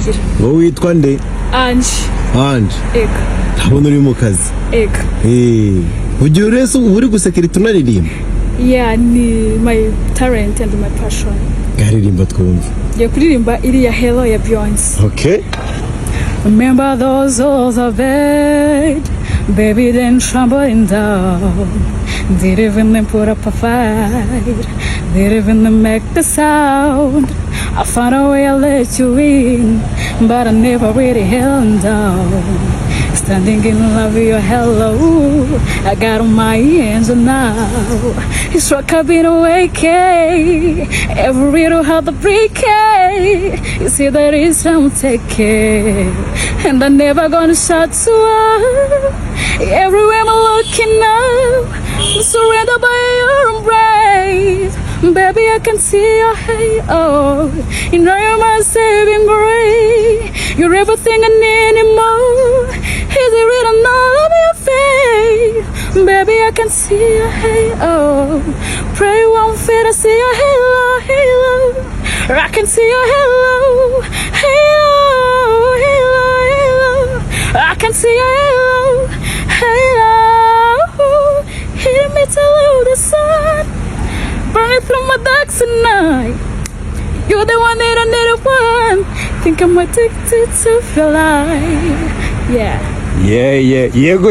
bikarangira. Wowe witwa nde? Anje. Ego. Ntabona uri mu kazi. Ego. Ugiye urese uri gusekera tunaririmba? Yeah, ni my talent and my passion. Garirimba twumva. Ngiye kuririmba iriya Hello ya Beyonce. Okay. Remember those halls of bed, baby, then trembling down. Did even put up a fight, did even make the sound. I found a way to let you in, but I never really held down. Standing in love with your hello, I got on my hands and now it struck a bit awake. Every little how the break. You see that it's don't take care, and I'm never gonna shut you up. Everywhere I'm looking up, I'm surrounded by your embrace. Baby, I can see your halo. You know you're my saving grace. You're everything I need and more. Is it written all over your face? Baby, I can see your halo. Pray won't fit, I see your halo, halo. I can see your halo, halo, halo, halo. I can see your halo, halo. Hit me till the sun, burning through my dark tonight. You're the one that I need one. Think I'm addicted to feel like, yeah. Yego.